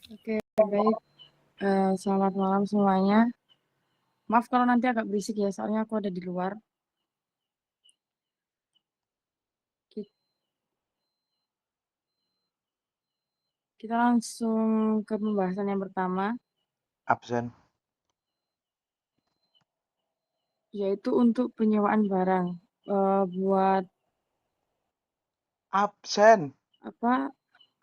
Oke, baik. Selamat malam semuanya. Maaf kalau nanti agak berisik ya, soalnya aku ada di luar. Ki- Kita langsung ke pembahasan yang pertama, Absen. yaitu untuk penyewaan barang. Buat Absen. apa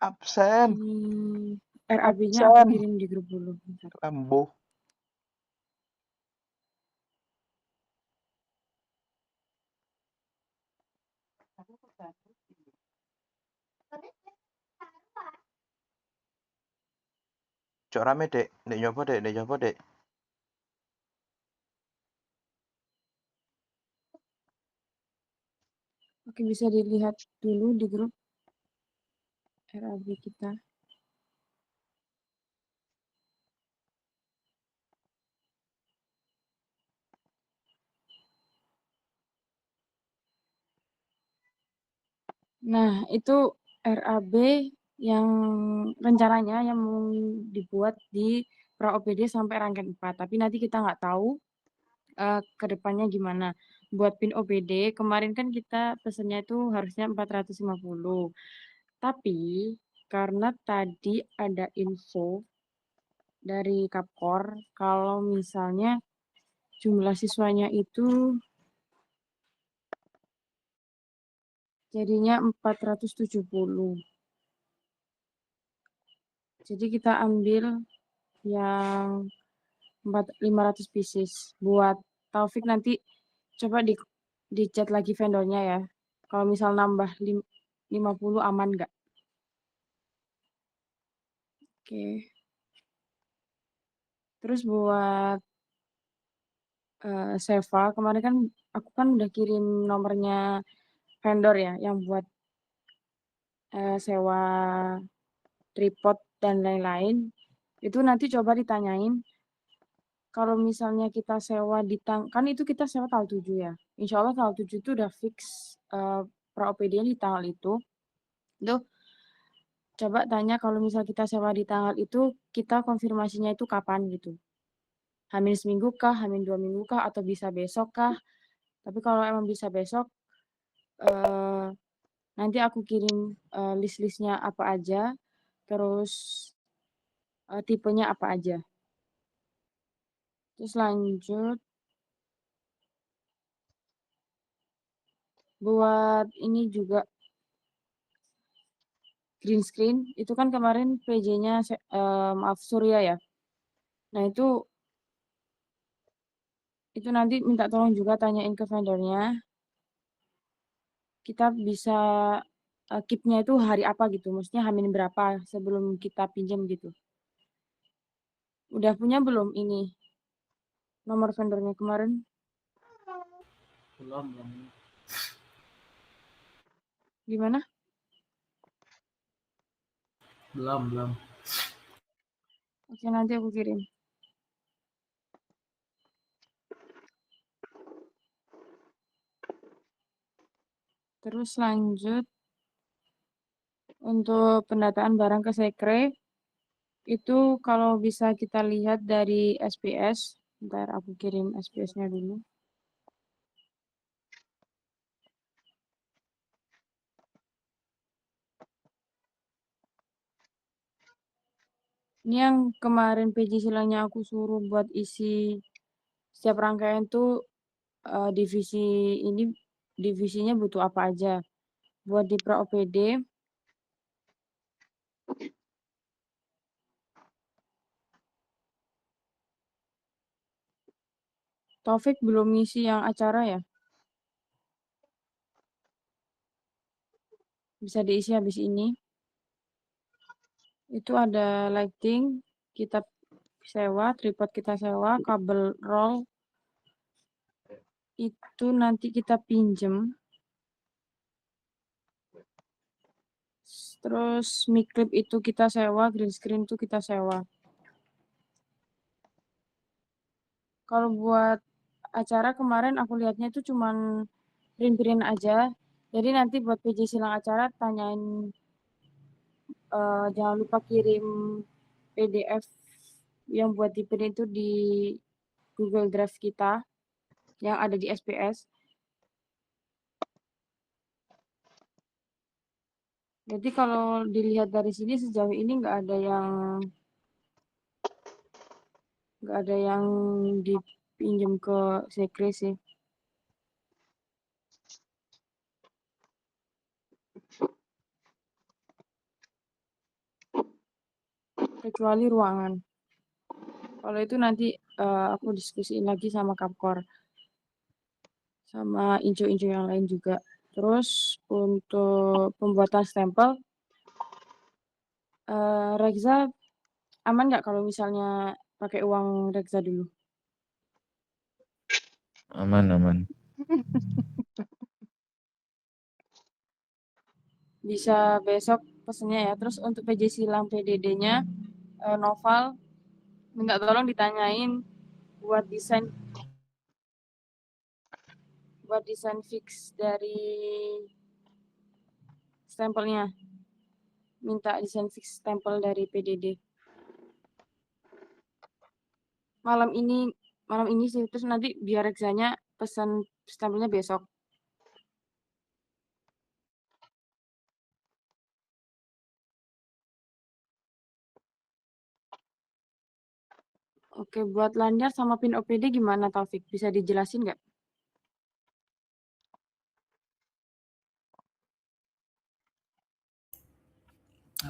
Absen. ini RAB-nya aku Absen. kirim di grup dulu. Bentar. Lembuh. Cok rame, Dek. Dek nyoba, Dek. Dek nyoba, Dek. Oke, bisa dilihat dulu di grup RAB kita. Nah, itu RAB yang rencananya yang mau dibuat di pra OPD sampai rangkaian 4. Tapi nanti kita nggak tahu ke depannya gimana. Buat PIN OPD, kemarin kan kita pesennya itu harusnya 450. Tapi karena tadi ada info dari Kapkor kalau misalnya jumlah siswanya itu jadinya 470. Jadi kita ambil yang 500 pieces. Buat Taufik nanti coba di chat lagi vendornya ya. Kalau misal nambah 50 aman nggak? Oke. Terus buat Seva, kemarin kan aku kan udah kirim nomornya vendor ya, yang buat sewa tripod dan lain-lain. Itu nanti coba ditanyain kalau misalnya kita sewa kan itu kita sewa tanggal 7 ya. Insya Allah tanggal 7 itu udah fix pra OPD-nya di tanggal itu. Itu coba tanya kalau misal kita sewa di tanggal itu, kita konfirmasinya itu kapan gitu. Hamin seminggu kah, hamin 2 minggu kah, atau bisa besok kah? Tapi kalau emang bisa besok, eh, nanti aku kirim list-listnya apa aja, terus tipenya apa aja. Terus lanjut buat ini juga green screen. Itu kan kemarin PJ-nya maaf Surya ya. Nah itu nanti minta tolong juga tanyain ke vendornya. Kita bisa keep-nya itu hari apa gitu. Maksudnya hamin berapa sebelum kita pinjam gitu. Udah punya belum ini nomor vendornya kemarin? Belum. Gimana? Belum. Oke, nanti aku kirim. Terus lanjut untuk pendataan barang ke sekre itu kalau bisa kita lihat dari SPS. Ntar aku kirim SPS-nya dulu. Ini yang kemarin PJ silangnya aku suruh buat isi setiap rangkaian tuh divisi ini divisinya butuh apa aja. Buat di pra OPD Taufik belum ngisi yang acara ya? Bisa diisi habis ini. Itu ada lighting, kita sewa, tripod kita sewa, kabel roll itu nanti kita pinjem. Terus mic clip itu kita sewa, green screen itu kita sewa. Kalau buat acara kemarin aku lihatnya itu cuman print-print aja. Jadi nanti buat PJ silang acara tanyain jangan lupa kirim PDF yang buat di-print itu di Google Drive kita yang ada di SPS. Jadi kalau dilihat dari sini sejauh ini nggak ada yang dipinjam ke sekre sih. Kecuali ruangan. Kalau itu nanti aku diskusiin lagi sama Kapkor. Sama incu-incu yang lain juga. Terus untuk pembuatan stempel, Reksa aman nggak kalau misalnya pakai uang Reksa dulu? Aman. Bisa besok pesennya ya. Terus untuk PJ Silang PDD-nya, Noval, minta tolong ditanyain buat desain fix dari stempelnya. Minta desain fix stempel dari PDD. Malam ini sih, terus nanti biar Reksanya pesan stempelnya besok. Oke, buat lanyar sama pin OPD gimana Taufik? Bisa dijelasin nggak?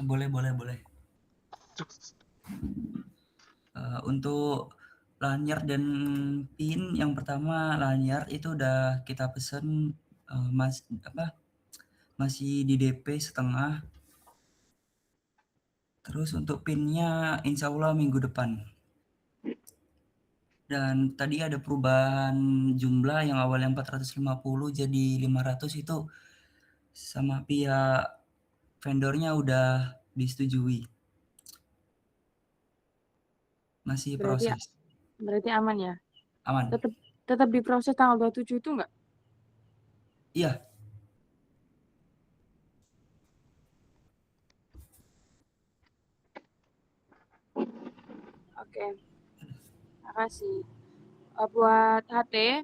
Boleh. Untuk lanyar dan pin, yang pertama lanyar itu udah kita pesen masih di DP setengah. Terus untuk pinnya insya Allah minggu depan. Dan tadi ada perubahan jumlah yang awalnya 450 jadi 500 itu sama pihak vendornya udah disetujui. Masih proses. Berarti aman ya? Aman. Tetap diproses tanggal 27 itu nggak? Iya. Oke. Makasih. Buat HT,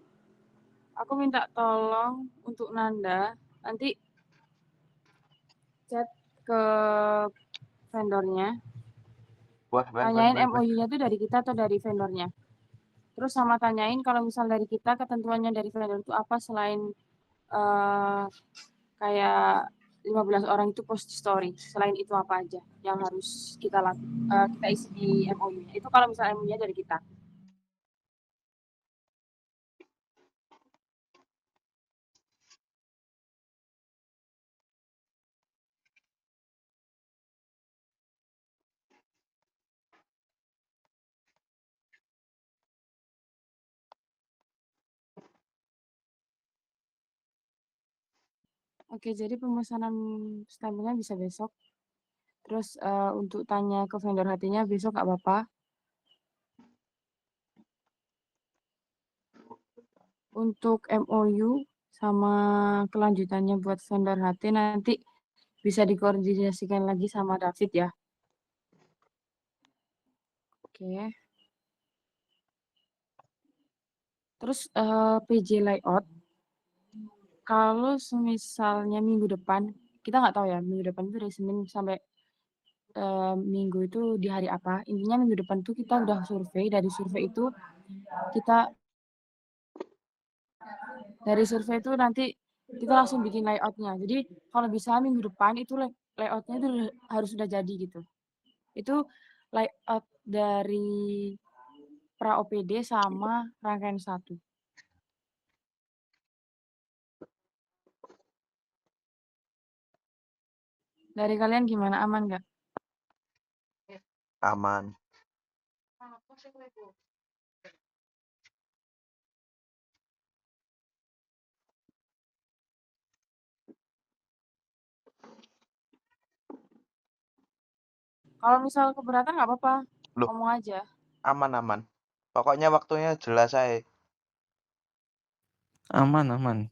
aku minta tolong untuk Nanda, nanti chat ke vendornya, tanyain MOU-nya itu dari kita atau dari vendornya. Terus sama tanyain kalau misal dari kita ketentuannya dari vendor itu apa selain kayak 15 orang itu post story. Selain itu apa aja yang harus kita isi di MOU-nya. Itu kalau misalnya MOU-nya dari kita. Oke, jadi pemesanan stempelnya bisa besok. Terus untuk tanya ke vendor HT-nya besok nggak apa-apa. Untuk MOU sama kelanjutannya buat vendor HT nanti bisa dikoordinasikan lagi sama David ya. Oke. Terus PJ layout, kalau misalnya minggu depan, kita nggak tahu ya minggu depan itu dari Senin sampai Minggu itu di hari apa. Intinya minggu depan tuh kita udah survei. Dari survei itu nanti kita langsung bikin layoutnya. Jadi kalau bisa minggu depan itu layoutnya itu harus sudah jadi gitu. Itu layout dari pra OPD sama rangkaian 1. Dari kalian gimana, aman nggak? Aman. Kalau misal keberatan nggak apa-apa, Loh, ngomong aja. aman. Pokoknya waktunya jelas saya. Aman.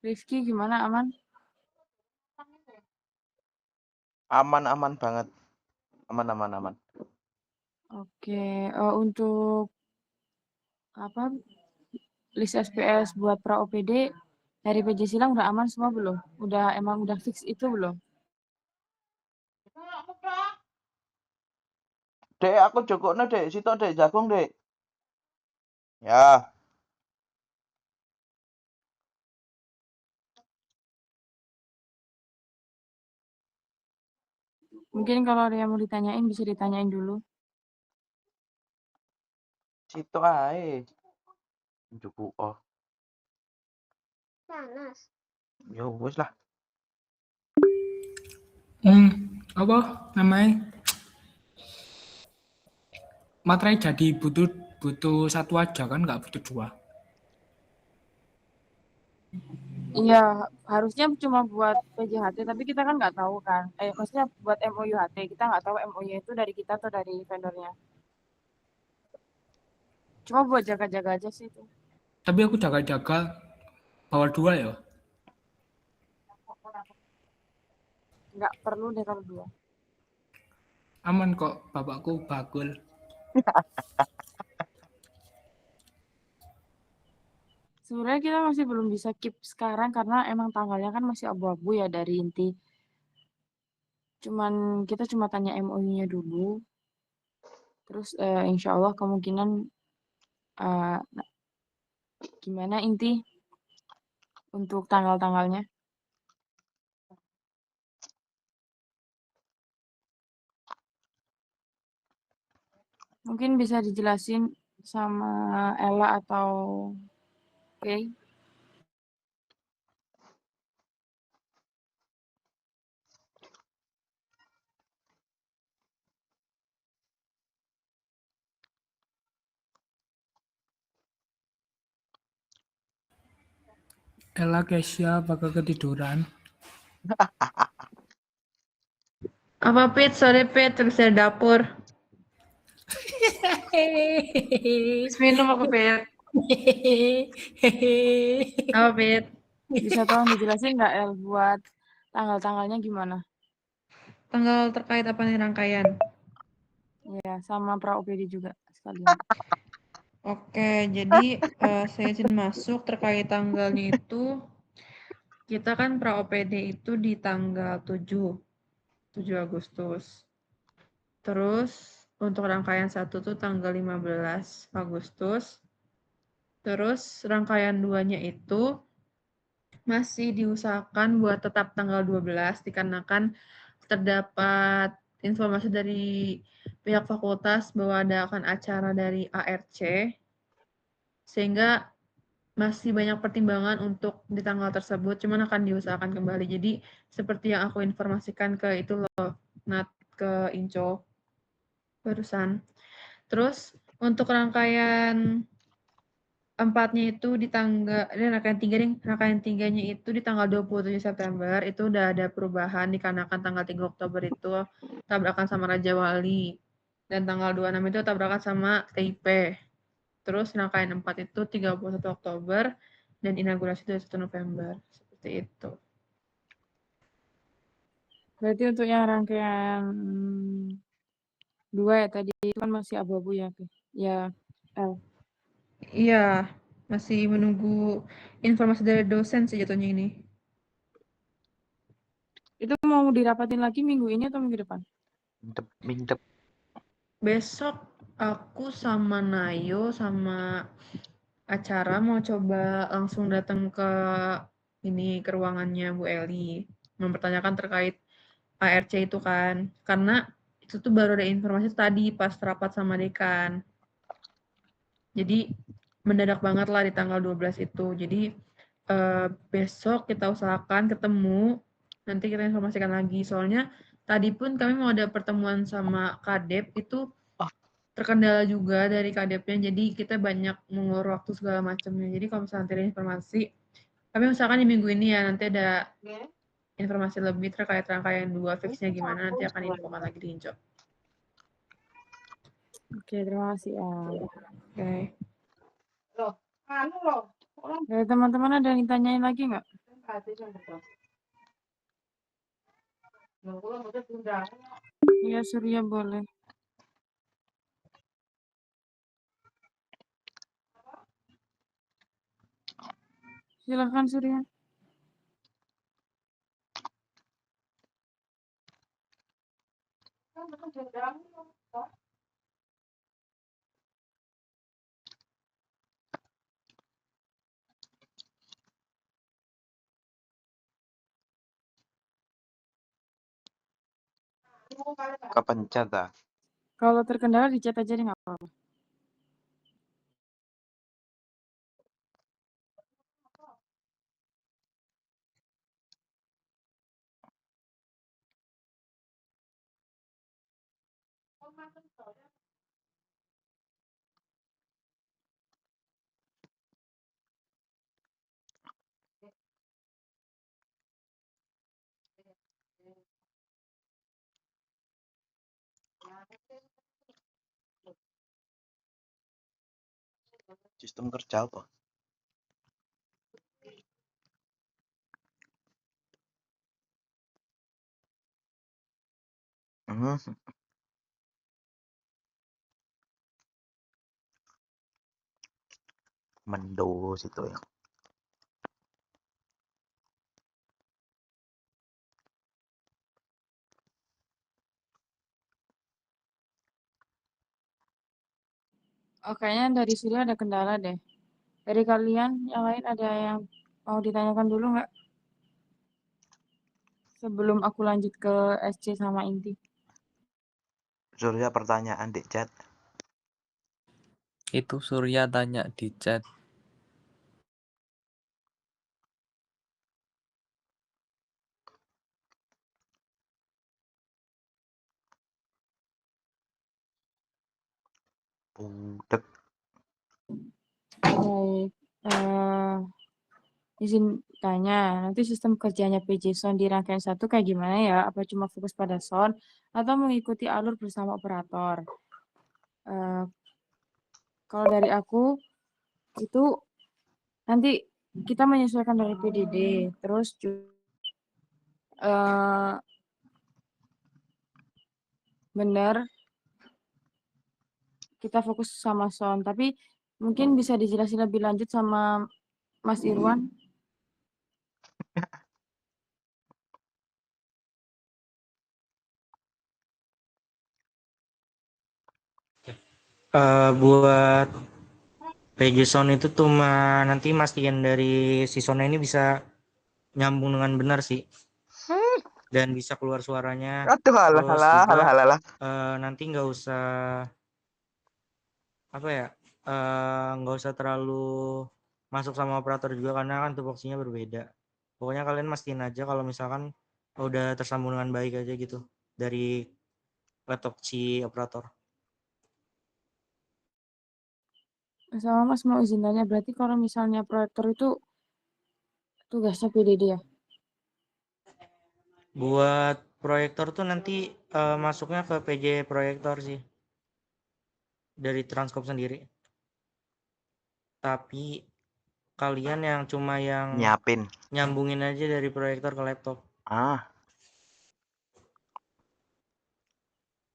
Rifki gimana, aman? Aman banget. Aman. Oke, untuk apa list SPS buat pra OPD dari PJ Silang udah aman semua belum? Emang udah fix itu belum? Dek, aku jokokno, Dek. Sitok, Dek, jagung, Dek. Ya. Mungkin kalau ada yang mau ditanyain bisa ditanyain dulu. Sitok ae. Jukuk. Oh. Panas. Ya wis lah. Apa namanya? Materai jadi butuh satu aja kan, nggak butuh dua. Iya, harusnya cuma buat PJHT, tapi kita kan nggak tahu kan. Maksudnya buat MOU-HT, kita nggak tahu MOU itu dari kita atau dari vendornya. Cuma buat jaga-jaga aja sih itu. Tapi aku jaga-jaga bawa dua ya. Nggak perlu deh kalau dua. Aman kok, bapakku bakul. Sebenarnya kita masih belum bisa keep sekarang karena emang tanggalnya kan masih abu-abu ya dari inti. Kita cuma tanya MOU-nya dulu. Terus insya Allah kemungkinan gimana inti untuk tanggal-tanggalnya. Mungkin bisa dijelasin sama Ella atau Kay. Ella Kesia bakal ketiduran. Apa Pit? Sorry Pit, terus dari dapur. Terus minum apa Pit? Apa Pit? Bisa tolong dijelasin nggak El buat tanggal-tanggalnya gimana? Tanggal terkait apa nih rangkaian? Ya, sama pra OPD juga sekalian. Oke, jadi saya izin masuk terkait tanggalnya itu, kita kan pra OPD itu di tanggal 7 Agustus. Terus untuk rangkaian 1 tuh tanggal 15 Agustus. Terus rangkaian 2-nya itu masih diusahakan buat tetap tanggal 12 dikarenakan terdapat informasi dari pihak fakultas bahwa akan acara dari ARC, sehingga masih banyak pertimbangan untuk di tanggal tersebut, cuman akan diusahakan kembali. Jadi seperti yang aku informasikan ke itu loh, ke Inco barusan. Terus untuk rangkaian 4-nya itu rangkaian 3-nya itu di tanggal 27 September, itu udah ada perubahan dikarenakan tanggal 3 Oktober itu tabrakan sama Raja Wali. Dan tanggal 26 itu tabrakan sama TIP. Terus rangkaian 4 itu 31 Oktober dan inaugurasi 21 November. Seperti itu. Berarti untuk yang rangkaian 2 ya tadi itu kan masih abu-abu ya, Kay? Ya, El. Iya, masih menunggu informasi dari dosen sih jatuhnya ini. Itu mau dirapatin lagi minggu ini atau minggu depan? Mintep. Besok aku sama Nayo sama acara mau coba langsung datang ke ruangannya Bu Eli, mempertanyakan terkait ARC itu kan, karena itu tuh baru ada informasi tadi pas rapat sama dekan. Jadi mendadak banget lah di tanggal 12 itu. Jadi besok kita usahakan ketemu, nanti kita informasikan lagi. Soalnya tadi pun kami mau ada pertemuan sama Kadep, itu terkendala juga dari Kadepnya, jadi kita banyak mengulur waktu segala macamnya. Jadi kalau misalnya nanti ada informasi, kami usahakan di minggu ini ya, nanti ada informasi lebih terkait rangkaian 2 fixnya gimana, nanti akan infokan lagi di Inco. Oke, terima kasih, El. Oke. Dari teman-teman ada yang ditanyain lagi nggak? Iya, Surya boleh. Silakan Surya. Kepencet ah. Kalau terkendala di chat aja deh, nggak apa-apa. Sistem kerja apa? Mendos itu ya. Oh, kayaknya dari Surya ada kendala deh. Dari kalian yang lain ada yang mau ditanyakan dulu nggak? Sebelum aku lanjut ke SC sama Inti. Surya pertanyaan di chat. Itu Surya tanya di chat. Budek. Baik. Izin tanya, nanti sistem kerjanya PJ Sound di rangkaian satu kayak gimana ya? Apa cuma fokus pada sound atau mengikuti alur bersama operator? Kalau dari aku itu nanti kita menyesuaikan dari PDD, terus benar kita fokus sama sound, tapi mungkin bisa dijelasin lebih lanjut sama Mas Irwan. Buat PJ Sound itu cuma nanti mastiin dari si Sona ini bisa nyambung dengan benar sih, dan bisa keluar suaranya. Aduh, Terus juga halah. nanti nggak usah apa ya, nggak usah terlalu masuk sama operator juga karena kan tupoksinya berbeda. Pokoknya kalian mastiin aja kalau misalkan udah tersambung dengan baik aja gitu dari laptop si operator. Sama Mas mau izin tanya, berarti kalau misalnya proyektor itu tugasnya PDD ya? Buat proyektor tuh nanti masuknya ke PJ proyektor sih dari Transcorp sendiri. Tapi kalian yang cuma yang Nyiapin. nyambungin aja dari proyektor ke laptop.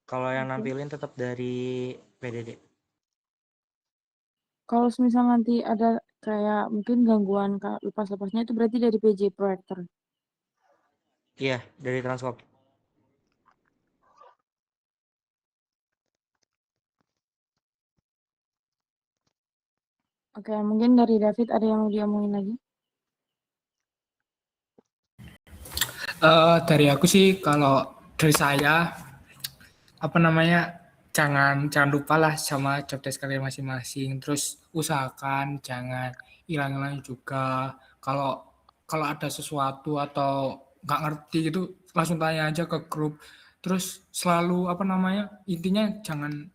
Kalau yang nampilin tetap dari PDD. Kalau misal nanti ada kayak mungkin gangguan lepas-lepasnya itu berarti dari PJ proyektor. Iya, dari Transcorp. Oke, mungkin dari David ada yang mau diomongin lagi? Dari aku sih, kalau dari saya, apa namanya, jangan lupa lah sama job desk kalian masing-masing. Terus usahakan jangan hilang-hilang juga. Kalau ada sesuatu atau nggak ngerti gitu, langsung tanya aja ke grup. Terus selalu apa namanya, intinya jangan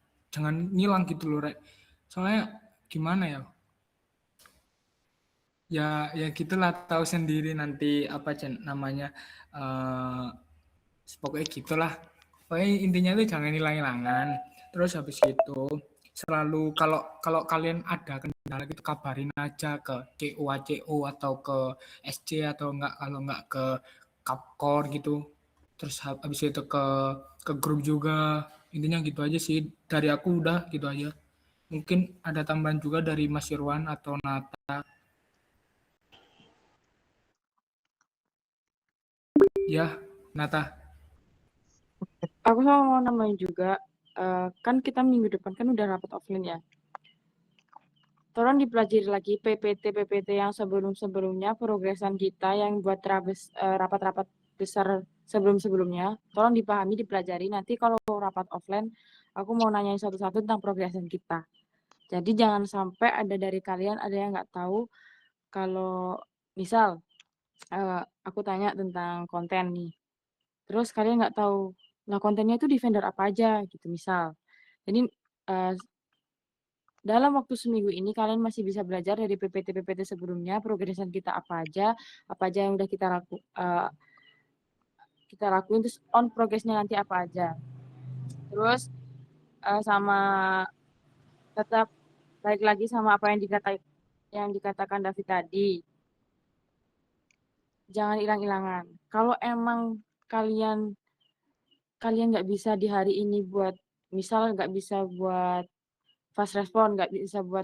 ngilang gitu loh, Rek. Soalnya gimana ya? Ya gitulah, tahu sendiri nanti apa namanya, pokoknya gitulah. Pokoknya intinya itu jangan hilang-hilangan. Terus habis itu selalu kalau kalian ada kendala gitu kabarin aja ke CO atau ke SC atau kalau enggak ke Kapkor gitu. Terus habis itu ke grup juga. Intinya gitu aja sih. Dari aku udah gitu aja. Mungkin ada tambahan juga dari Mas Irwan atau Nata. Ya, Nata. Aku mau nambahin juga, kan kita minggu depan kan udah rapat offline ya. Tolong dipelajari lagi PPT yang sebelum-sebelumnya, progresan kita yang buat rapat-rapat besar sebelum-sebelumnya. Tolong dipahami, dipelajari. Nanti kalau rapat offline, aku mau nanyain satu-satu tentang progresan kita. Jadi jangan sampai ada dari kalian ada yang nggak tahu kalau misal aku tanya tentang konten nih. Terus kalian nggak tahu, nah kontennya itu di vendor apa aja gitu misal. Jadi dalam waktu seminggu ini kalian masih bisa belajar dari PPT sebelumnya, progresan kita apa aja yang udah kita lakuin, terus on progressnya nanti apa aja. Terus sama tetap balik lagi sama apa yang dikatakan David tadi. Jangan hilang-hilangan. Kalau emang kalian nggak bisa di hari ini buat, misal nggak bisa buat fast respon, nggak bisa buat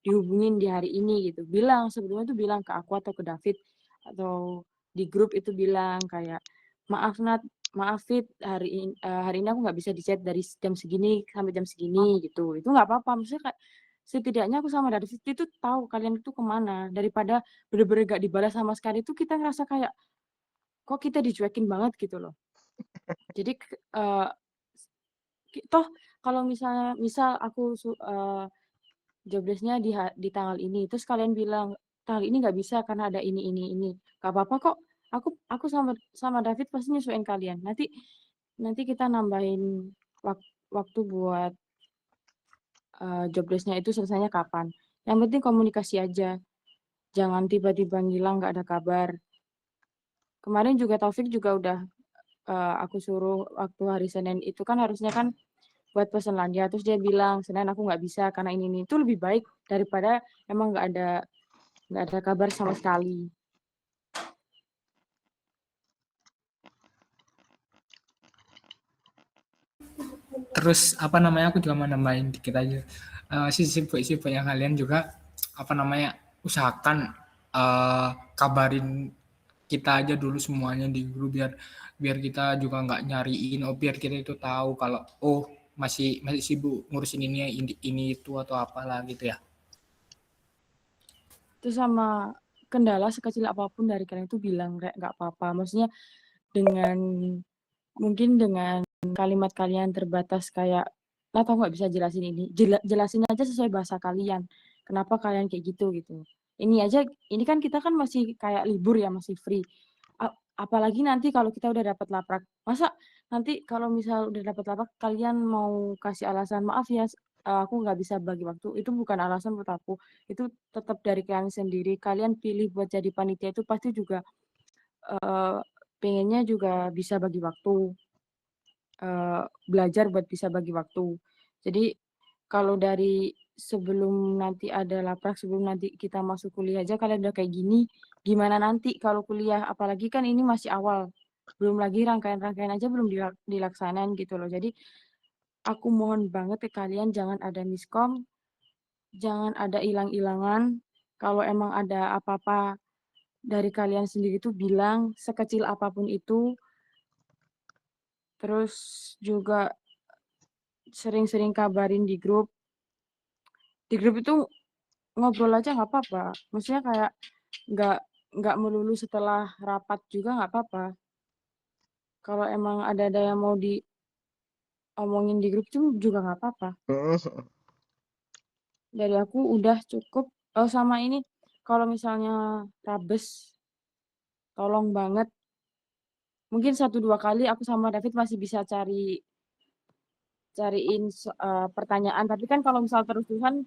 dihubungin di hari ini gitu. Bilang sebelumnya tuh bilang ke aku atau ke David atau di grup itu bilang kayak maaf Nat, maaf Fit, hari ini aku nggak bisa di chat dari jam segini sampai jam segini gitu. Itu nggak apa-apa. Maksudnya kayak setidaknya aku sama David itu tahu kalian itu kemana, daripada bener-bener gak dibalas sama sekali itu kita ngerasa kayak kok kita dicuekin banget gitu loh. Jadi toh kalau misal aku job desk-nya di tanggal ini, terus kalian bilang tanggal ini nggak bisa karena ada ini, nggak apa-apa kok. Aku sama David pasti nyesuaiin kalian. Nanti kita nambahin waktu buat job desk-nya itu selesainya kapan. Yang penting komunikasi aja. Jangan tiba-tiba ngilang nggak ada kabar. Kemarin juga Taufik juga udah aku suruh waktu hari Senin itu kan harusnya kan buat pesen Landia, terus dia bilang Senin aku nggak bisa karena ini itu lebih baik daripada emang nggak ada kabar sama sekali. Terus apa namanya, aku juga mau nambahin dikit aja. Sibuk-sibuknya kalian juga apa namanya, usahakan kabarin kita aja dulu semuanya di grup biar kita juga nggak nyariin, biar kita itu tahu kalau masih sibuk ngurusin ini itu atau apalah gitu ya. Terus sama kendala sekecil apapun dari kalian itu bilang kayak nggak apa-apa. Maksudnya mungkin dengan kalimat kalian terbatas kayak atau nggak bisa jelasin ini, jelasin aja sesuai bahasa kalian. Kenapa kalian kayak gitu. Ini kan kita kan masih kayak libur ya, masih free. Apalagi nanti kalau kita udah dapat laprak. Masa nanti kalau misal udah dapat laprak kalian mau kasih alasan maaf ya aku nggak bisa bagi waktu. Itu bukan alasan buat aku. Itu tetap dari kalian sendiri. Kalian pilih buat jadi panitia itu pasti juga pengennya juga bisa bagi waktu. Belajar buat bisa bagi waktu. Jadi kalau dari sebelum nanti ada laprak, sebelum nanti kita masuk kuliah aja kalian udah kayak gini, gimana nanti kalau kuliah? Apalagi kan ini masih awal, belum lagi rangkaian-rangkaian aja belum dilaksanain gitu loh. Jadi aku mohon banget ke kalian jangan ada miskom, jangan ada hilang-hilangan. Kalau emang ada apa-apa dari kalian sendiri tuh bilang sekecil apapun itu. Terus juga sering-sering kabarin di grup. Di grup itu ngobrol aja nggak apa-apa. Maksudnya kayak nggak melulu setelah rapat juga nggak apa-apa. Kalau emang ada yang mau diomongin di grup itu juga nggak apa-apa. Dari aku udah cukup. Oh sama ini, kalau misalnya Rabes, tolong banget. Mungkin 1-2 kali aku sama David masih bisa cariin pertanyaan. Tapi kan kalau misal terus-terusan,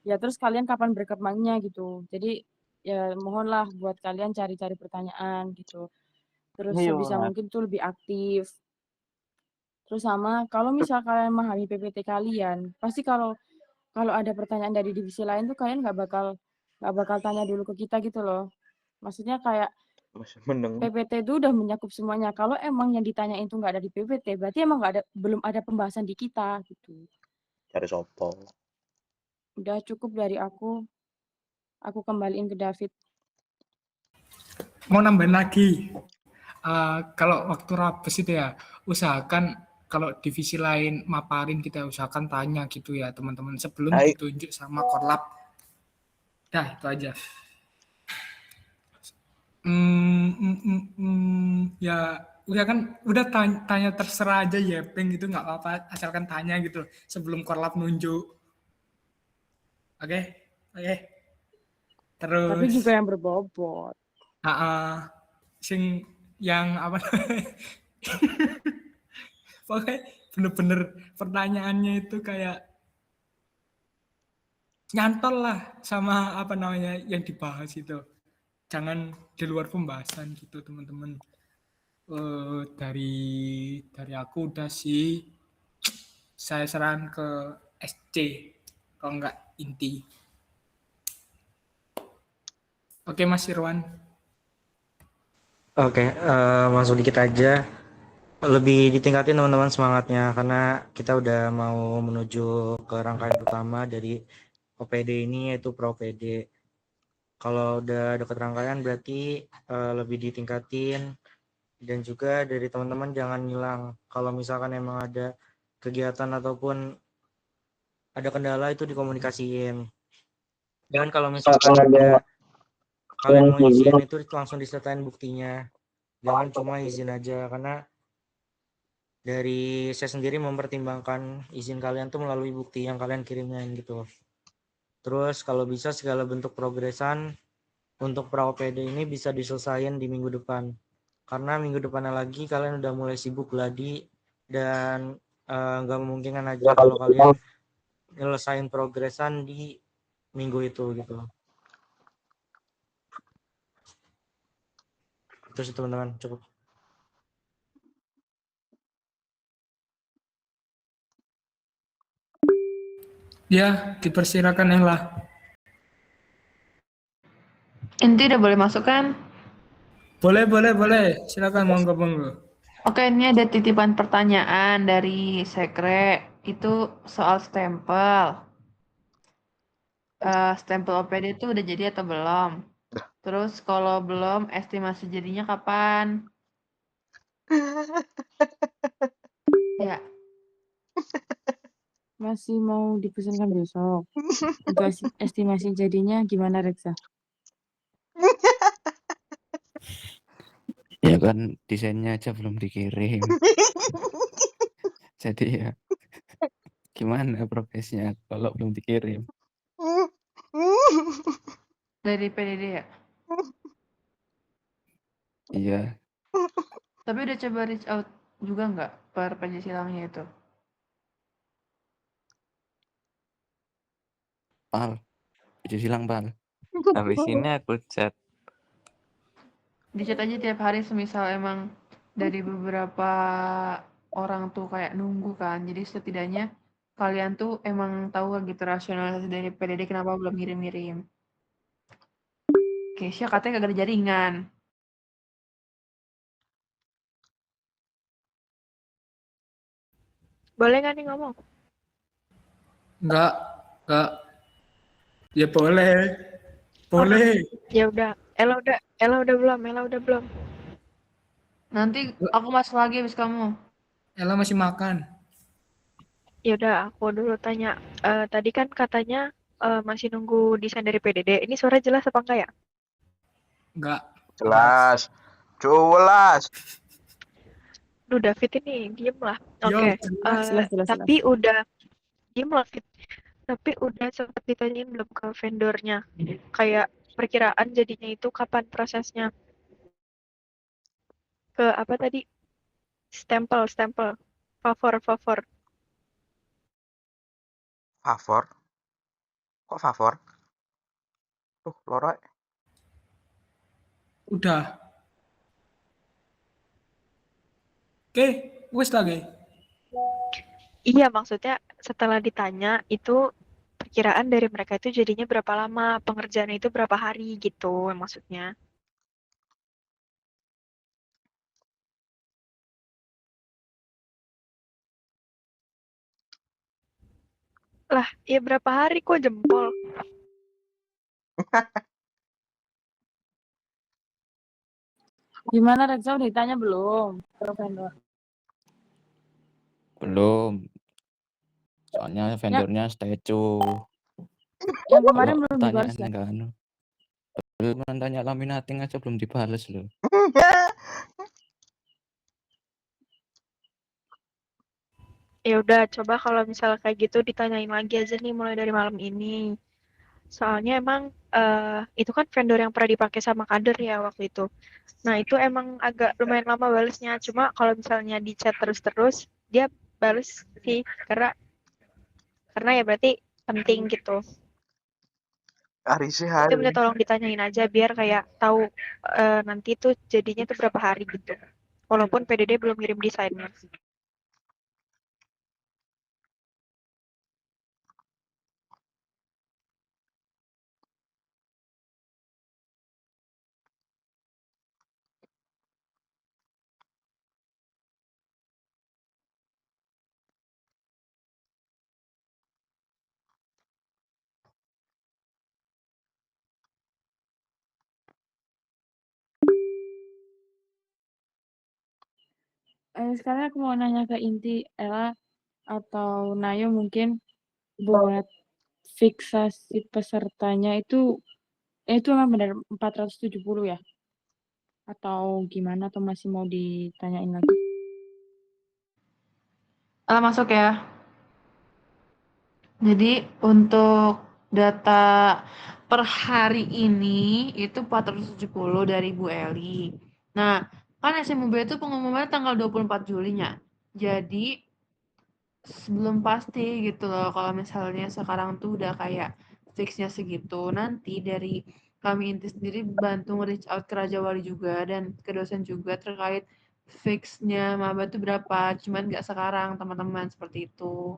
ya terus kalian kapan berkembangnya gitu. Jadi ya mohonlah buat kalian cari-cari pertanyaan gitu. Terus Iya, sebisa Nat. mungkin tuh lebih aktif. Terus sama kalau misal kalian memahami PPT kalian, pasti kalau ada pertanyaan dari divisi lain tuh kalian nggak bakal tanya dulu ke kita gitu loh. Maksudnya kayak Masih meneng. PPT itu udah menyakup semuanya. Kalau emang yang ditanyain tuh nggak ada di PPT, berarti emang belum ada pembahasan di kita gitu. Cari sopo. Udah cukup dari aku. Aku kembaliin ke David. Mau nambahin lagi. Kalau waktu rapes itu ya, usahakan kalau divisi lain maparin kita usahakan tanya gitu ya teman-teman sebelum Hai. ditunjuk sama korlap. Dah itu aja. Ya udah kan udah tanya terserah aja ya peng itu nggak apa-apa asalkan tanya gitu sebelum korlap nunjuk. Oke. Tapi Terus juga yang berbobot. sing yang apa pokoknya bener-bener pertanyaannya itu kayak nyantol lah sama apa namanya yang dibahas itu. Jangan di luar pembahasan gitu teman-teman. Dari aku udah sih saya saran ke SC kalau enggak inti. Oke Mas Irwan. Oke, masuk dikit aja. Lebih ditingkatin teman-teman semangatnya karena kita udah mau menuju ke rangkaian utama dari OPD ini yaitu Pro OPD. Kalau udah dekat rangkaian berarti lebih ditingkatin dan juga dari teman-teman jangan hilang. Kalau misalkan emang ada kegiatan ataupun ada kendala itu dikomunikasiin. Dan kalau misalkan ada kalian mau izin itu langsung disertain buktinya. Jangan cuma izin aja karena dari saya sendiri mempertimbangkan izin kalian tuh melalui bukti yang kalian kirimnya gitu. Terus kalau bisa segala bentuk progresan untuk pra OPD ini bisa diselesaikan di minggu depan. Karena minggu depannya lagi kalian udah mulai sibuk gladi dan nggak memungkinkan aja kalau kalian nyelesain progresan di minggu itu gitu. Itu sih teman-teman, cukup. Ya, dipersilakan Ella. Inti udah boleh masuk kan? Boleh. Silakan monggo. Oke, ini ada titipan pertanyaan dari Sekre. Itu soal stempel. Stempel OPD itu udah jadi atau belum? Terus kalau belum, estimasi jadinya kapan? Ya, Masih mau dipesankan besok. Untuk estimasi jadinya gimana Reksa? Ya kan desainnya aja belum dikirim. Jadi ya gimana progresnya kalau belum dikirim? dari PDD ya? Iya, Tapi udah coba reach out juga nggak per PJ silangnya itu? Pal. Baju silang, Pal. Habis ini aku chat. Di chat aja tiap hari semisal emang dari beberapa orang tuh kayak nunggu kan. Jadi setidaknya kalian tuh emang tahu lah gitu rasionalisasi dari PDD kenapa belum ngirim-ngirim. Keisha katanya kagak ada jaringan. Boleh nggak nih ngomong? Enggak. Ya boleh. Ya udah. Ella udah belum. Nanti aku masuk lagi habis kamu. Ella masih makan. Ya udah, aku dulu tanya. Tadi kan katanya masih nunggu desain dari PDD. Ini suara jelas apa enggak ya? Enggak. Jelas. Duh, David ini diem lah. Yo, Oke. Jelas. Tapi udah diem lah, Fit. Tapi udah sempat ditanyain belum ke vendornya? Kayak perkiraan jadinya itu kapan prosesnya? Ke apa tadi? Stempel. Favor. Favor? Kok favor? Tuh, lorok. udah. Oke, wes lagi. Iya, maksudnya setelah ditanya itu perkiraan dari mereka itu jadinya berapa lama, pengerjaannya itu berapa hari gitu maksudnya. Lah, ya berapa hari kok jempol? Gimana Reza, udah ditanya belum ke vendor? Belum. Soalnya vendornya statue. Yang Kalau kemarin belum tanya dibalas ya? enggak anu. Belum tanya laminating aja belum dibales loh. Ya udah, coba kalau misalnya kayak gitu ditanyain lagi aja nih mulai dari malam ini. Soalnya emang itu kan vendor yang pernah dipakai sama kader ya waktu itu. Nah, itu emang agak lumayan lama balesnya. Cuma kalau misalnya di chat terus-terus, dia bales sih. Karena ya berarti penting gitu. Hari Itu sehari. minta tolong ditanyain aja biar kayak tahu nanti tuh jadinya tuh berapa hari gitu. Walaupun PDD belum ngirim desainnya. Sekarang aku mau nanya ke Inti, Ella atau Nayo mungkin buat fiksasi pesertanya itu emang benar 470 ya? Atau gimana, atau masih mau ditanyain lagi? Masuk ya. Jadi untuk data per hari ini itu 470 dari Bu Eli. Nah, kan SMUB itu pengumumannya tanggal 24 Julinya. Jadi belum pasti gitu loh kalau misalnya sekarang tuh udah kayak fixnya segitu. Nanti dari kami Inti sendiri bantu reach out ke Raja Wali juga dan ke dosen juga terkait fixnya maba tuh berapa. Cuman nggak sekarang teman-teman, seperti itu.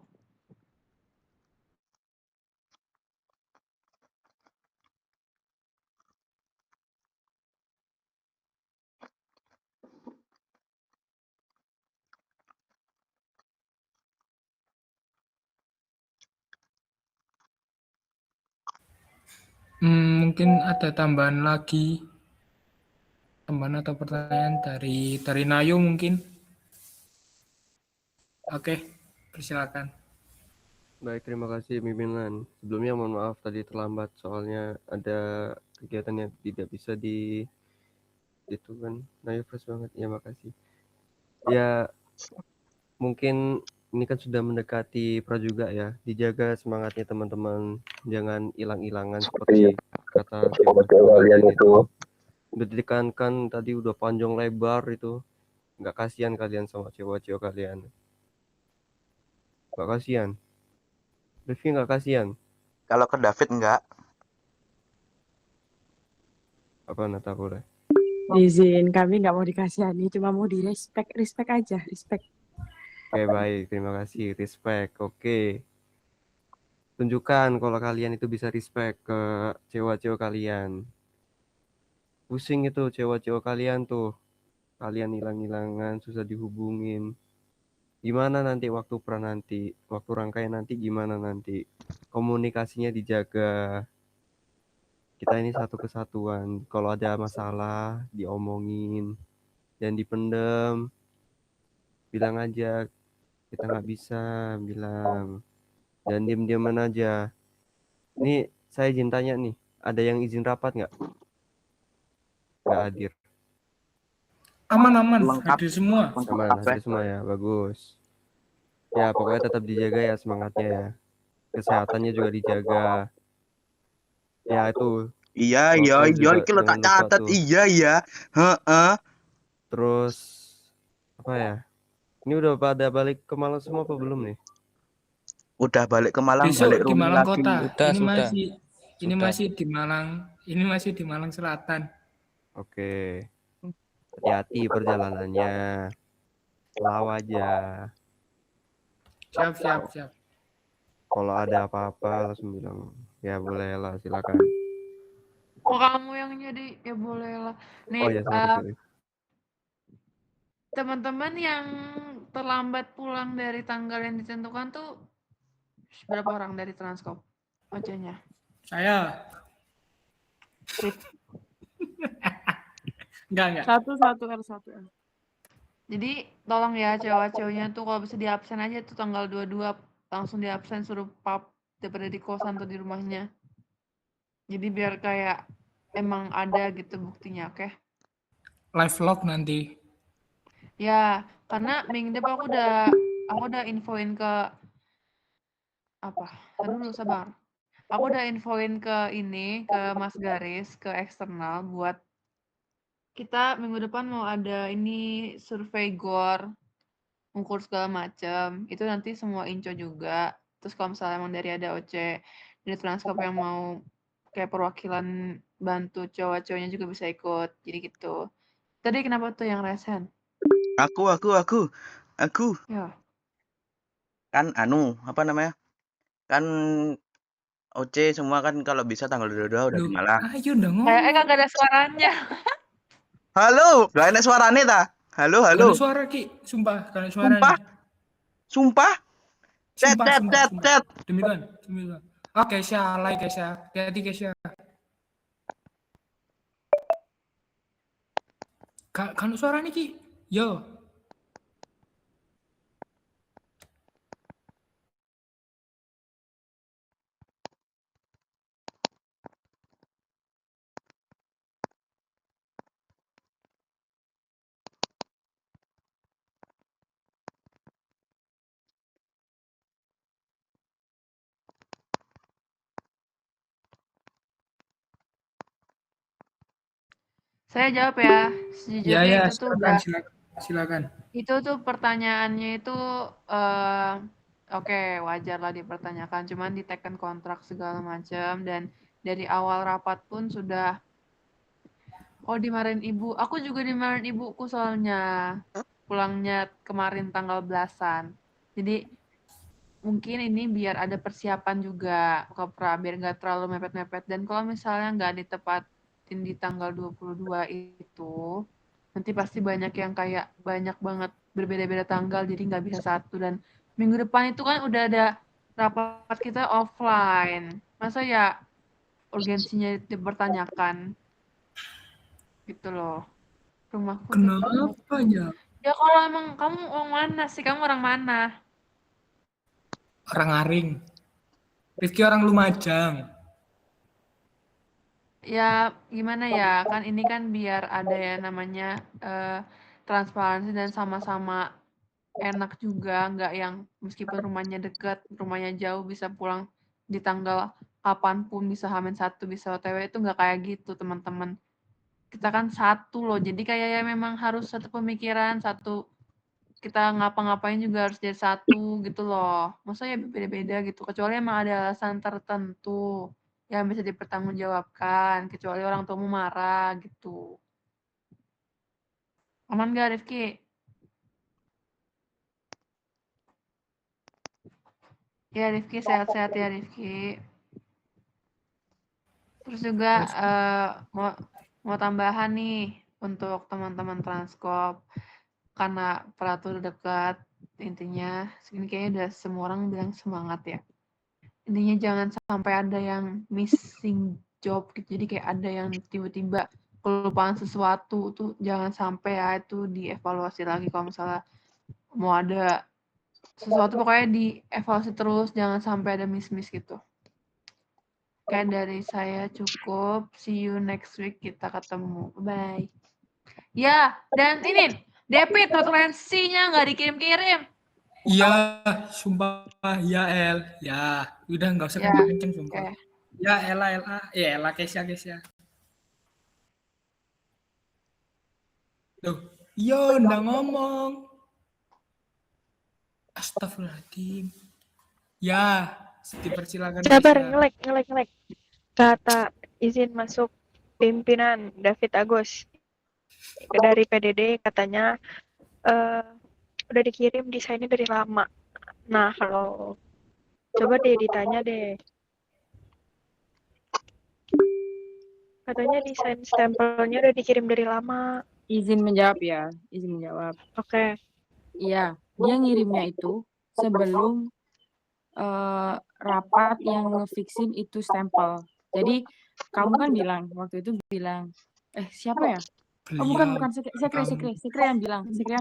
Mungkin ada tambahan lagi, tambahan atau pertanyaan dari Nayo mungkin. Oke, persilakan. Baik, terima kasih pimpinan. Sebelumnya mohon maaf tadi terlambat soalnya ada kegiatan yang tidak bisa itu kan. Nah, fresh banget. Ya, makasih. Ya, mungkin ini kan sudah mendekati prajuga ya. Dijaga semangatnya teman-teman. Jangan hilang-hilangan seperti kata cewek kalian itu. Udah ditekankan tadi udah panjang lebar itu. Nggak kasihan kalian sama cewek-cewek kalian. Nggak kasihan. Rifki nggak kasihan. Kalau ke David enggak. Apa Nata boleh? Izin, kami nggak mau dikasihani, cuma mau respect aja, respect. Oke, baik, terima kasih, respect. Oke, tunjukkan kalau kalian itu bisa respect ke cewek-cewek kalian. Pusing itu cewek-cewek kalian tuh, kalian hilang-hilangan, susah dihubungin. Gimana nanti waktu rangkaian nanti gimana nanti? Komunikasinya dijaga. Kita ini satu kesatuan. Kalau ada masalah diomongin, dan dipendem. Bilang aja kita nggak bisa, bilang. Dan diem-dieman aja. Ini saya izin tanya nih, ada yang izin rapat nggak? Nggak hadir. Aman, Lengkap. hadir semua. Aman, hadir semua ya, bagus. Ya, pokoknya tetap dijaga ya semangatnya ya. Kesehatannya juga dijaga. Ya, itu. Iya, iki lo tak catat. Iya. Heeh. Terus apa ya? Ini udah pada balik ke Malang semua apa belum nih? Udah balik ke Malang, Besok balik di rumah Malang lagi. Kota. Ini Sudah. masih di Malang. Ini masih di Malang Selatan. Oke. Hati-hati perjalanannya. Selalu aja. Siap, siap, siap. Kalau ada apa-apa langsung bilang, ya boleh lah, silakan. Oh, kamu yang jadi ya boleh lah. Oh Nih, ya, sorry. teman-teman yang terlambat pulang dari tanggal yang ditentukan tuh berapa orang dari Transkop? Ojanya. Saya. Enggak. 1 R. Jadi tolong ya cewek-ceweknya tuh kalau bisa di absen aja tuh tanggal 22 langsung di absen suruh pap daripada di kosan atau di rumahnya. Jadi biar kayak emang ada gitu buktinya, oke? Live vlog nanti. Ya, karena minggu depan aku udah infoin ke apa? Dulu sabar. Aku udah infoin ke Mas Garis, ke eksternal buat kita minggu depan mau ada ini survei GOR, ngukur segala macam. Itu nanti semua inco juga. Terus kalau misalnya emang dari ada OC, dari Transkop yang mau kayak perwakilan bantu cowok-cowoknya juga bisa ikut. Jadi gitu. Tadi kenapa tuh yang resen? Aku. Ya. Kan apa namanya? Kan OC semua kan kalau bisa tanggal 22 udah di Loh, Malang. ayo udah ngomong. Kagak ada suaranya. Halo, gak enak suaranya ta? Halo. Gak ada suara, Ki. Sumpah, gak ada suaranya. Sumpah. Cet. Demi Tuhan. Oh, Kesha, like Kesha. Hati-hati Kesha. Kan suaranya, Ki. Yo. Saya jawab ya. Sejujurnya Ya, itu tuh udah silakan. itu tuh pertanyaannya itu oke, wajar lah dipertanyakan, cuman diteken kontrak segala macam dan dari awal rapat pun sudah dimarahin ibu. Aku juga dimarahin ibuku soalnya pulangnya kemarin tanggal belasan. Jadi mungkin ini biar ada persiapan juga biar nggak terlalu mepet-mepet dan kalau misalnya nggak ditepatin di tanggal 22 itu nanti pasti banyak yang kayak banyak banget berbeda-beda tanggal jadi nggak bisa satu dan minggu depan itu kan udah ada rapat kita offline masa ya urgensinya dipertanyakan gitu loh rumahku Kenapa ya? Ya kalau emang kamu orang mana sih kamu orang mana? Orang Aring. Rifki orang Lumajang. Ya gimana ya kan ini kan biar ada ya namanya transparansi dan sama-sama enak juga nggak yang meskipun rumahnya dekat rumahnya jauh bisa pulang di tanggal kapanpun bisa H-1 bisa OTW itu nggak kayak gitu teman-teman kita kan satu loh jadi kayak ya memang harus satu pemikiran satu kita ngapa-ngapain juga harus jadi satu gitu loh masa ya beda-beda gitu kecuali emang ada alasan tertentu yang bisa dipertanggungjawabkan kecuali orang tuamu marah gitu aman gak Rifki? Ya Rifki sehat-sehat ya Rifki terus juga mau tambahan nih untuk teman-teman Transkop karena peratur dekat intinya ini kayaknya udah semua orang bilang semangat ya intinya jangan sampai ada yang missing job gitu. Jadi kayak ada yang tiba-tiba kelupaan sesuatu tuh jangan sampai ya itu dievaluasi lagi kalau misalnya mau ada sesuatu pokoknya dievaluasi terus jangan sampai ada miss gitu. Kayak dari saya cukup. See you next week kita ketemu. Bye. Ya, dan ini Depit notulensinya nggak dikirim-kirim. Iya, sumpah. Ya, El. Ya, udah nggak usah kenceng sumpah. Okay. Ya, Ella. Ya, Ella, Kesha. Loh, iya, nggak ngomong. Astagfirullahaladzim. Ya, dipersilakan. Sabar, ngelek. Kata izin masuk pimpinan David Agus dari PDD katanya udah dikirim desainnya dari lama. Nah, kalau coba deh ditanya deh. Katanya desain stempelnya udah dikirim dari lama. Izin menjawab ya, izin menjawab. Oke. Iya, dia ngirimnya itu sebelum rapat yang ngefixin itu stempel. Jadi kamu kan bilang waktu itu bilang, siapa ya? Oh bukan Sekre yang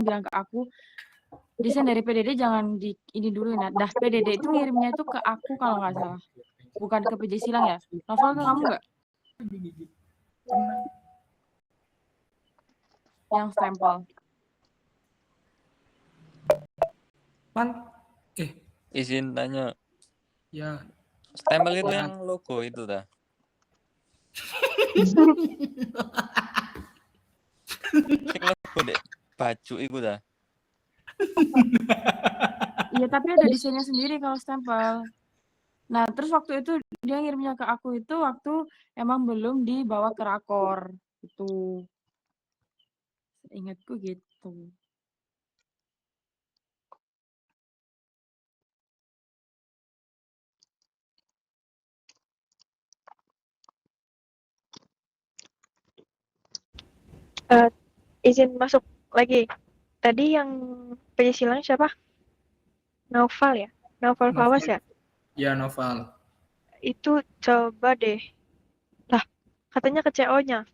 bilang ke aku, desain dari PDD jangan di ini dulu ya. Dah PDD itu ngirimnya itu ke aku kalau nggak salah, bukan ke PJ Silang ya. Novel ke kamu nggak? Yang stempel. Izin tanya, Ya, stempel itu Ya. yang logo itu dah. Sing logo dek baju itu dah. Iya tapi ada desainnya sendiri kalau stempel. Nah terus waktu itu dia ngirimnya ke aku itu waktu emang belum dibawa ke rakor itu. Ingatku gitu. Izin masuk lagi. Tadi yang PJ Silang siapa? Naufal ya? Naufal Flawas ya? ya Noval. Itu coba deh. Lah, katanya ke CO-nya.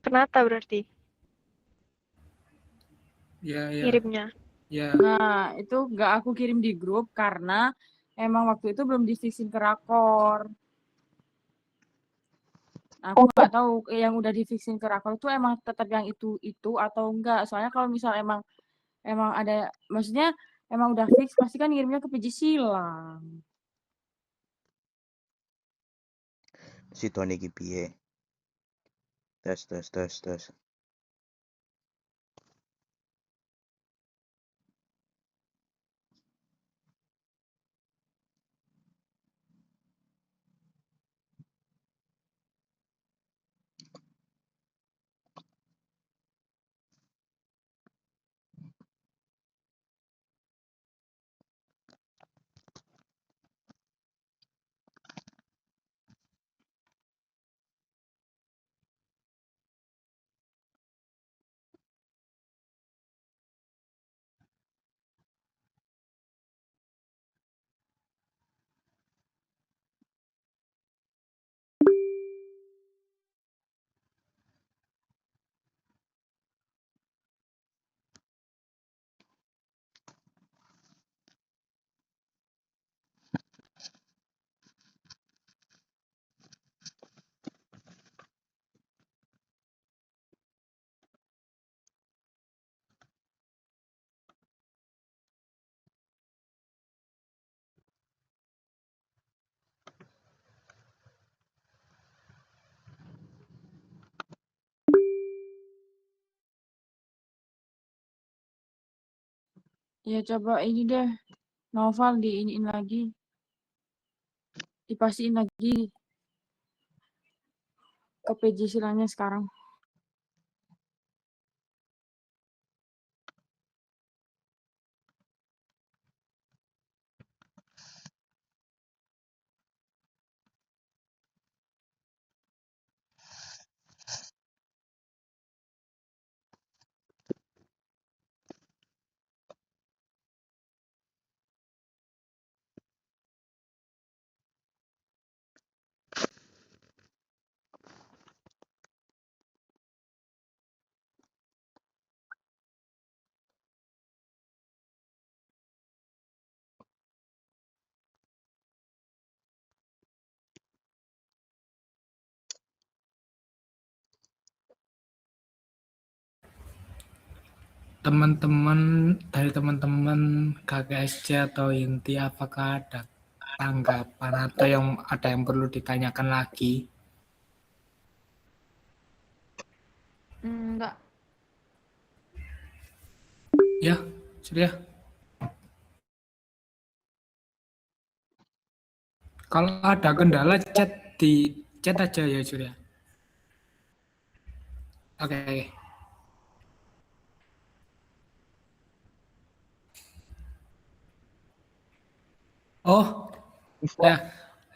Kenapa berarti Ya, ngirimnya? ya. Nah itu nggak aku kirim di grup karena emang waktu itu belum di-fixin ke rakor. Nah, aku nggak tahu yang udah di-fixin ke rakor itu emang tetap yang itu atau enggak. Soalnya kalau misal emang ada, maksudnya emang udah fix pasti kan ngirimnya ke PJ Silang. Si Tony ki piye? Tes. Ya coba ini deh, Novel diiniin lagi. Dipastiin lagi ke PJ Silangnya sekarang. Dari teman-teman KKSC atau inti, apakah ada tanggapan atau ada yang perlu ditanyakan lagi? Enggak. Ya, sudah. Kalau ada kendala chat aja ya Surya. Oke. Oh, ya.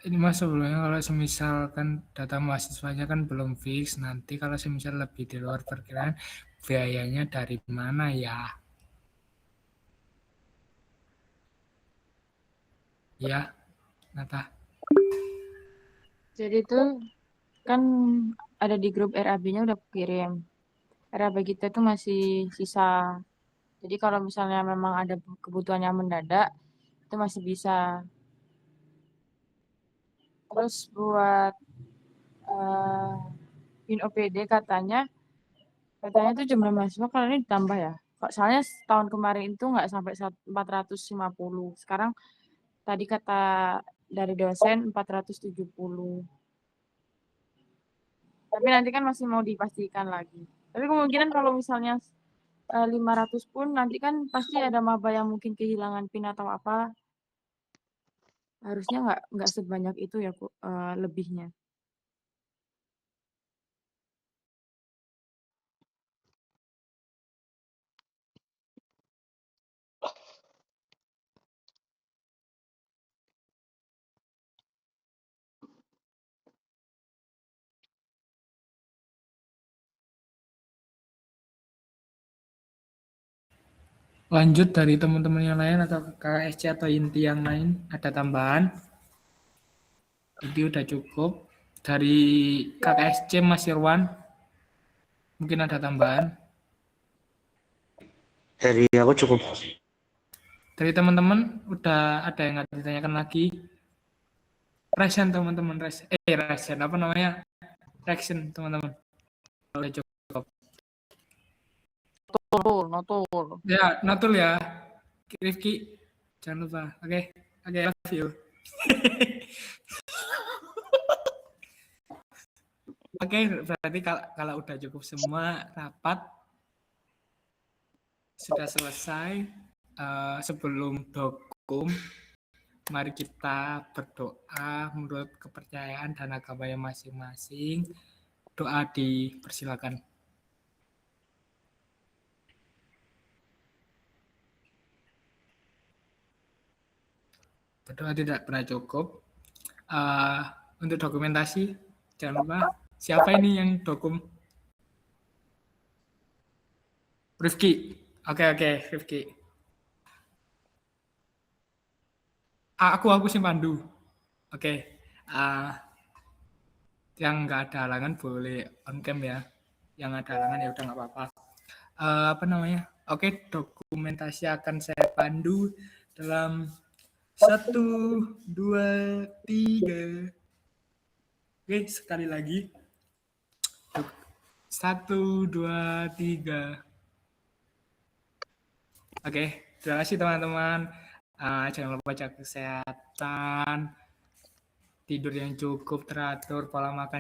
Ini mas sebelumnya kalau semisalkan data mahasiswanya kan belum fix, nanti kalau semisal lebih di luar perkiraan, biayanya dari mana ya? Ya, Nata. Jadi tuh kan ada di grup RAB-nya udah aku kirim. RAB kita tuh masih sisa. Jadi kalau misalnya memang ada kebutuhan yang mendadak, itu masih bisa. Terus buat OPD katanya tuh jumlah mahasiswa kalau ini ditambah ya. Soalnya tahun kemarin itu nggak sampai 450. Sekarang tadi kata dari dosen 470. Tapi nanti kan masih mau dipastikan lagi. Tapi kemungkinan kalau misalnya 500 pun nanti kan pasti ada maba yang mungkin kehilangan PIN atau apa. Harusnya nggak sebanyak itu ya, lebihnya. Lanjut dari teman-teman yang lain atau KSC atau inti yang lain, ada tambahan? Ini udah cukup. Dari KSC Mas Irwan, mungkin ada tambahan? Dari aku cukup. Dari teman-teman, udah ada yang nggak ditanyakan lagi? Reaction teman-teman, reaction apa namanya? Reaction teman-teman. Udah cukup. Notul. Ya, notul ya. Rifki, jangan lupa. Oke, I love you. Oke, berarti kalau udah cukup semua rapat sudah selesai. Sebelum dokum, mari kita berdoa menurut kepercayaan dan agamanya masing-masing. Doa dipersilakan. Berdoa tidak pernah cukup. Untuk dokumentasi, jangan lupa. Siapa ini yang dokum? Rifki. Oke, Rifki. Aku Pandu. Oke. Yang nggak ada halangan boleh on cam ya. Yang ada halangan ya udah nggak apa-apa. Apa namanya? Oke, dokumentasi akan saya pandu dalam 1, 2, 3. Oke, sekali lagi. 1, 2, 3. Oke, terima kasih teman-teman. Jangan lupa jaga kesehatan, tidur yang cukup, teratur, pola makan